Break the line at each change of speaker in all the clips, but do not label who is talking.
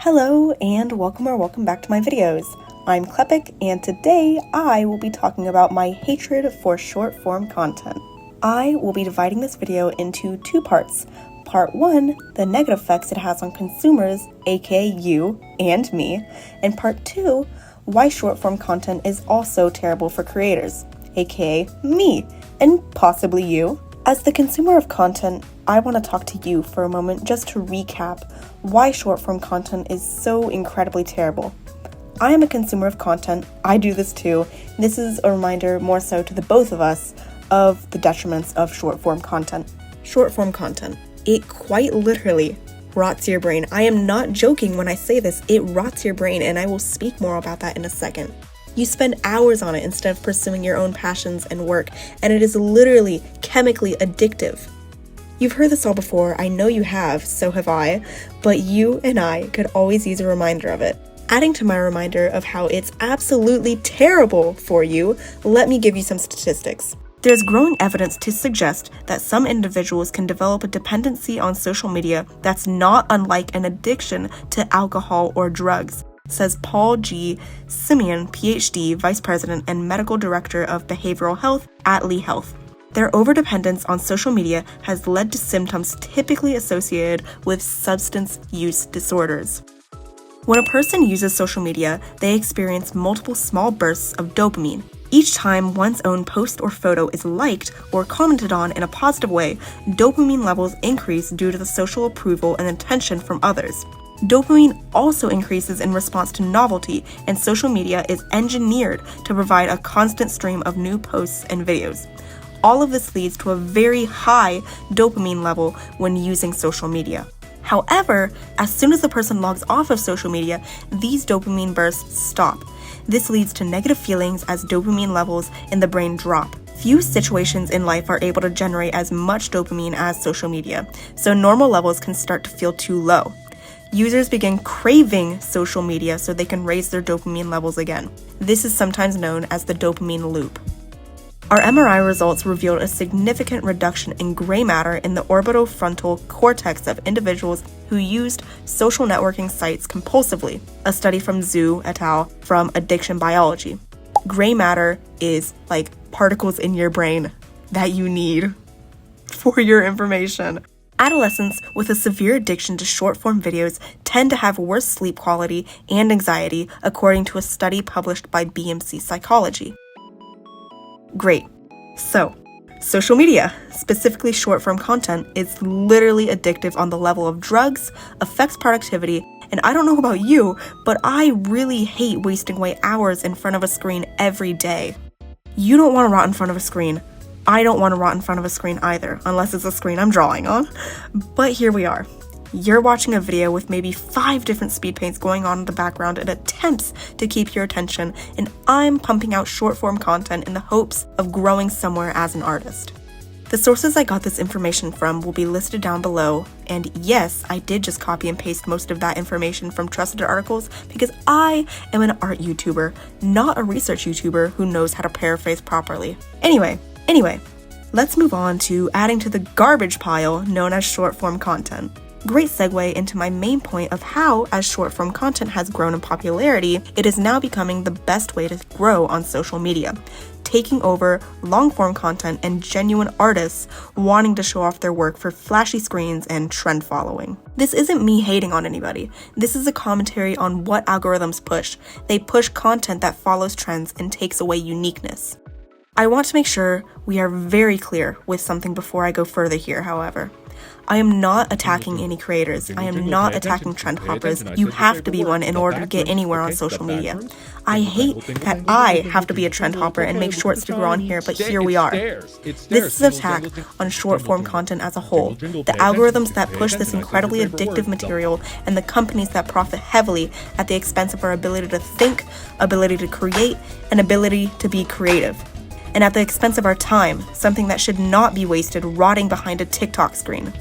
Hello and welcome back to my videos. I'm Klepik and today I will be talking about my hatred for short form content. I will be dividing this video into two parts. Part 1, the negative effects it has on consumers, aka you and me, and part 2, why short form content is also terrible for creators, aka me, and possibly you. As the consumer of content, I want to talk to you for a moment just to recap why short-form content is so incredibly terrible. I am a consumer of content, I do this too. This is a reminder more so to the both of us of the detriments of short-form content. Short-form content, it quite literally rots your brain. I am not joking when I say this, it rots your brain, and I will speak more about that in a second. You spend hours on it instead of pursuing your own passions and work, and it is literally chemically addictive. You've heard this all before, I know you have, so have I, but you and I could always use a reminder of it. Adding to my reminder of how it's absolutely terrible for you, let me give you some statistics. There's growing evidence to suggest that some individuals can develop a dependency on social media that's not unlike an addiction to alcohol or drugs, says Paul G. Simeon, PhD, Vice President and Medical Director of Behavioral Health at Lee Health. Their overdependence on social media has led to symptoms typically associated with substance use disorders. When a person uses social media, they experience multiple small bursts of dopamine. Each time one's own post or photo is liked or commented on in a positive way, dopamine levels increase due to the social approval and attention from others. Dopamine also increases in response to novelty, and social media is engineered to provide a constant stream of new posts and videos. All of this leads to a very high dopamine level when using social media. However, as soon as the person logs off of social media, these dopamine bursts stop. This leads to negative feelings as dopamine levels in the brain drop. Few situations in life are able to generate as much dopamine as social media, so normal levels can start to feel too low. Users begin craving social media so they can raise their dopamine levels again. This is sometimes known as the dopamine loop. Our MRI results revealed a significant reduction in gray matter in the orbitofrontal cortex of individuals who used social networking sites compulsively, a study from Zhu et al. From Addiction Biology. Gray matter is like particles in your brain that you need for your information. Adolescents with a severe addiction to short-form videos tend to have worse sleep quality and anxiety, according to a study published by BMC Psychology. Great. So, social media, specifically short-form content, is literally addictive on the level of drugs, affects productivity, and I don't know about you, but I really hate wasting away hours in front of a screen every day. You don't want to rot in front of a screen. I don't want to rot in front of a screen either, unless it's a screen I'm drawing on. But here we are. You're watching a video with maybe 5 different speed paints going on in the background in attempts to keep your attention, and I'm pumping out short-form content in the hopes of growing somewhere as an artist. The sources I got this information from will be listed down below, and yes, I did just copy and paste most of that information from trusted articles because I am an art YouTuber, not a research YouTuber who knows how to paraphrase properly. Anyway, let's move on to adding to the garbage pile known as short-form content. Great segue into my main point of how, as short-form content has grown in popularity, it is now becoming the best way to grow on social media, taking over long-form content and genuine artists wanting to show off their work for flashy screens and trend following. This isn't me hating on anybody. This is a commentary on what algorithms push. They push content that follows trends and takes away uniqueness. I want to make sure we are very clear with something before I go further here, however. I am not attacking any creators. I am not attacking trend hoppers. You have to be one in order to get anywhere on social media. I hate that I have to be a trend hopper and make shorts to grow on here, but here we are. This is an attack on short-form content as a whole. The algorithms that push this incredibly addictive material and the companies that profit heavily at the expense of our ability to think, ability to create, and ability to be creative. And at the expense of our time, something that should not be wasted rotting behind a TikTok screen.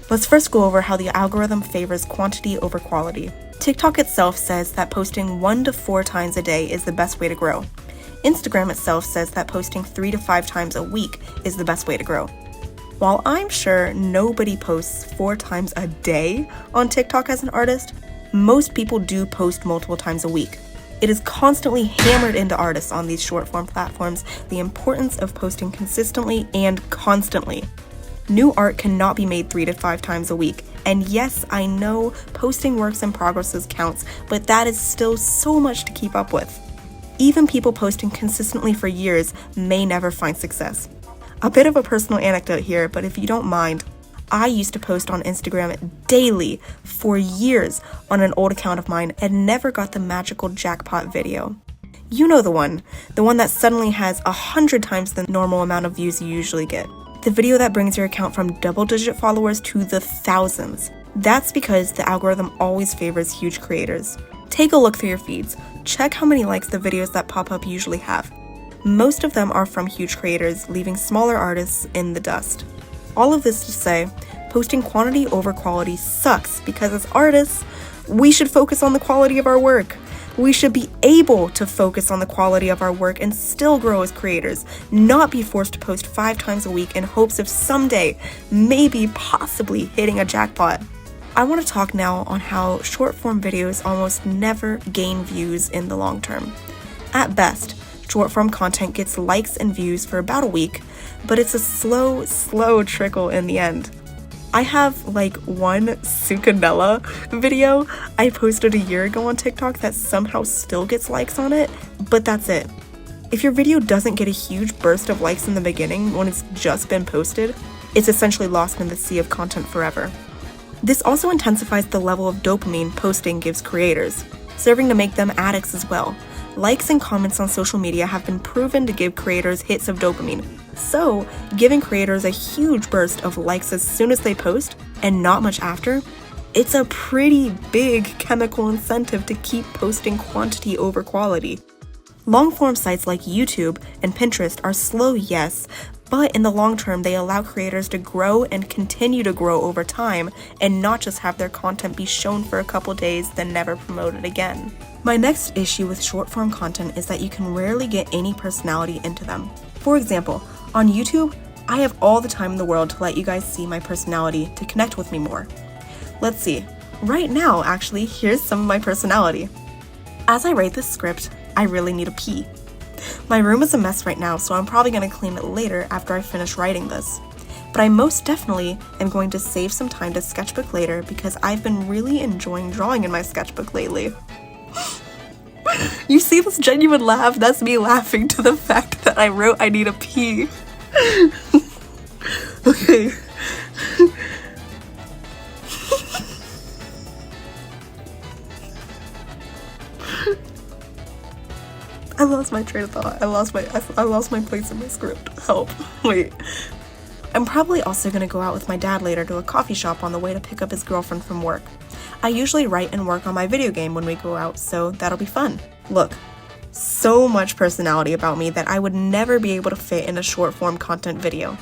Let's first go over how the algorithm favors quantity over quality. TikTok itself says that posting 1 to 4 times a day is the best way to grow. Instagram itself says that posting 3 to 5 times a week is the best way to grow. While I'm sure nobody posts 4 times a day on TikTok as an artist, Most people do post multiple times a week. It is constantly hammered into artists on these short-form platforms the importance of posting consistently and constantly. New art cannot be made 3 to 5 times a week. And yes, I know posting works in progresses counts, but that is still so much to keep up with. Even people posting consistently for years may never find success. A bit of a personal anecdote here, but if you don't mind, I used to post on Instagram daily for years on an old account of mine and never got the magical jackpot video. You know the one that suddenly has 100 times the normal amount of views you usually get. The video that brings your account from double-digit followers to the thousands. That's because the algorithm always favors huge creators. Take a look through your feeds. Check how many likes the videos that pop up usually have. Most of them are from huge creators, leaving smaller artists in the dust. All of this to say, posting quantity over quality sucks because as artists, we should focus on the quality of our work. We should be able to focus on the quality of our work and still grow as creators, not be forced to post 5 times a week in hopes of someday, maybe possibly hitting a jackpot. I want to talk now on how short-form videos almost never gain views in the long term. At best, short-form content gets likes and views for about a week, but it's a slow trickle in the end. I have like one Sucanella video I posted a year ago on TikTok that somehow still gets likes on it, but that's it. If your video doesn't get a huge burst of likes in the beginning when it's just been posted, it's essentially lost in the sea of content forever. This also intensifies the level of dopamine posting gives creators, serving to make them addicts as well. Likes and comments on social media have been proven to give creators hits of dopamine. So, giving creators a huge burst of likes as soon as they post, and not much after, it's a pretty big chemical incentive to keep posting quantity over quality. Long-form sites like YouTube and Pinterest are slow, yes, but in the long term, they allow creators to grow and continue to grow over time, and not just have their content be shown for a couple days, then never promoted again. My next issue with short-form content is that you can rarely get any personality into them. For example, on YouTube, I have all the time in the world to let you guys see my personality to connect with me more. Let's see. Right now, actually, here's some of my personality. As I write this script, I really need a pee. My room is a mess right now, so I'm probably going to clean it later after I finish writing this. But I most definitely am going to save some time to sketchbook later because I've been really enjoying drawing in my sketchbook lately. You see this genuine laugh? That's me laughing to the fact that I wrote I need a pee. Okay. I lost my train of thought. I lost my place in my script. Help. Wait. I'm probably also gonna go out with my dad later to a coffee shop on the way to pick up his girlfriend from work. I usually write and work on my video game when we go out, so that'll be fun. Look, so much personality about me that I would never be able to fit in a short-form content video.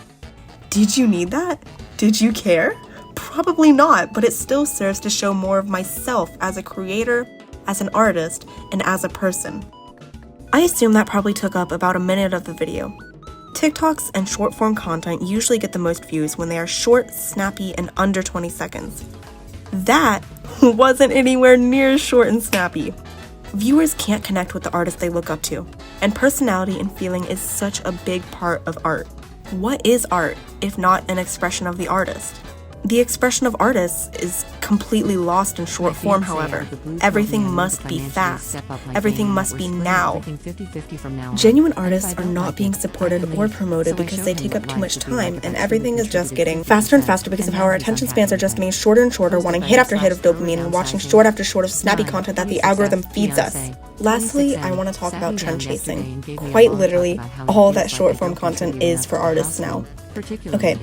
Did you need that? Did you care? Probably not, but it still serves to show more of myself as a creator, as an artist, and as a person. I assume that probably took up about a minute of the video. TikToks and short-form content usually get the most views when they are short, snappy, and under 20 seconds. That wasn't anywhere near short and snappy. Viewers can't connect with the artist they look up to, and personality and feeling is such a big part of art. What is art, if not an expression of the artist? The expression of artists is completely lost in short form, however. Everything must be fast. Everything must be now. Genuine artists are not being supported or promoted because they take up too much time, and everything is just getting faster and faster because of how our attention spans are just getting shorter and shorter, wanting hit after hit of dopamine and watching short after short of snappy content that the algorithm feeds us. Lastly, I want to talk about trend chasing. Quite literally, all that short form content is for artists now. Okay,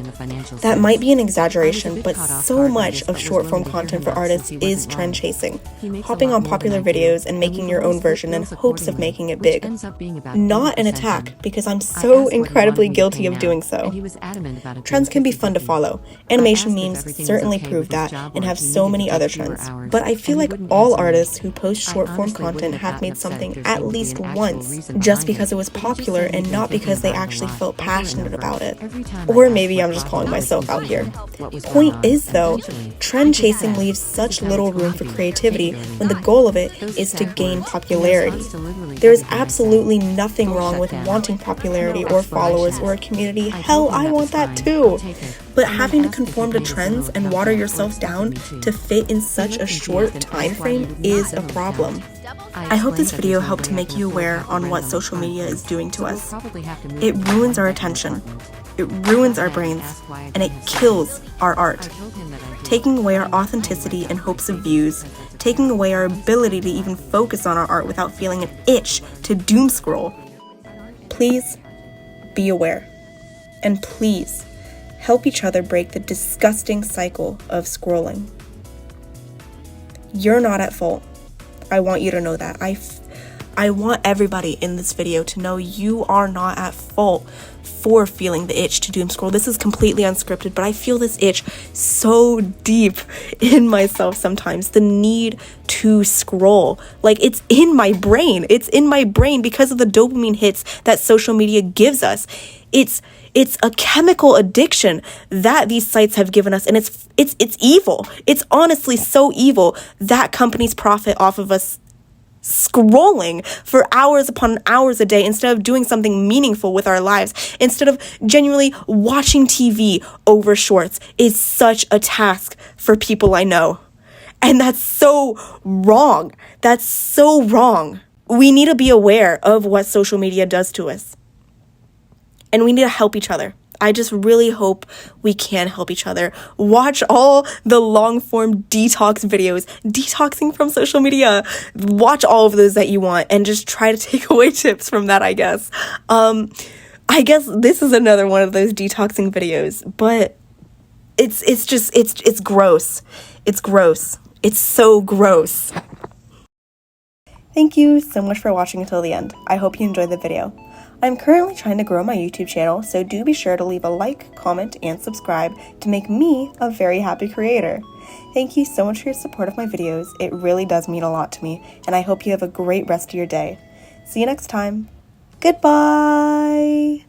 that might be an exaggeration, but so much of short-form content for artists is trend chasing, hopping on popular videos and making your own version in hopes of making it big. Not an attack, because I'm so incredibly guilty of doing so. Trends can be fun to follow. Animation memes certainly prove that and have so many other trends. But I feel like all artists who post short-form content have made something at least once, just because it was popular and not because they actually felt passionate about it. Or maybe I'm just calling myself out here. Point is though, trend chasing leaves such little room for creativity when the goal of it is to gain popularity. There is absolutely nothing wrong with wanting popularity or followers or a community. Hell, I want that too. But having to conform to trends and water yourself down to fit in such a short time frame is a problem. I hope this video helped to make you aware on what social media is doing to us. It ruins our attention, it ruins our brains, and it kills our art. Taking away our authenticity in hopes of views, taking away our ability to even focus on our art without feeling an itch to doom scroll. Please be aware, and please help each other break the disgusting cycle of scrolling. You're not at fault. I want you to know that. I want everybody in this video to know you are not at fault for feeling the itch to doom scroll. This is completely unscripted, but I feel this itch so deep in myself sometimes. The need to scroll. Like, it's in my brain. It's in my brain because of the dopamine hits that social media gives us. It's a chemical addiction that these sites have given us, and it's evil. It's honestly so evil that companies profit off of us scrolling for hours upon hours a day instead of doing something meaningful with our lives, instead of genuinely watching TV over shorts is such a task for people I know. And that's so wrong. That's so wrong. We need to be aware of what social media does to us. And we need to help each other. I just really hope we can help each other. Watch all the long-form detox videos, detoxing from social media. Watch all of those that you want and just try to take away tips from that, I guess. I guess this is another one of those detoxing videos, but it's gross. It's gross. It's so gross. Thank you so much for watching until the end. I hope you enjoyed the video. I'm currently trying to grow my YouTube channel, so do be sure to leave a like, comment, and subscribe to make me a very happy creator. Thank you so much for your support of my videos. It really does mean a lot to me, and I hope you have a great rest of your day. See you next time. Goodbye!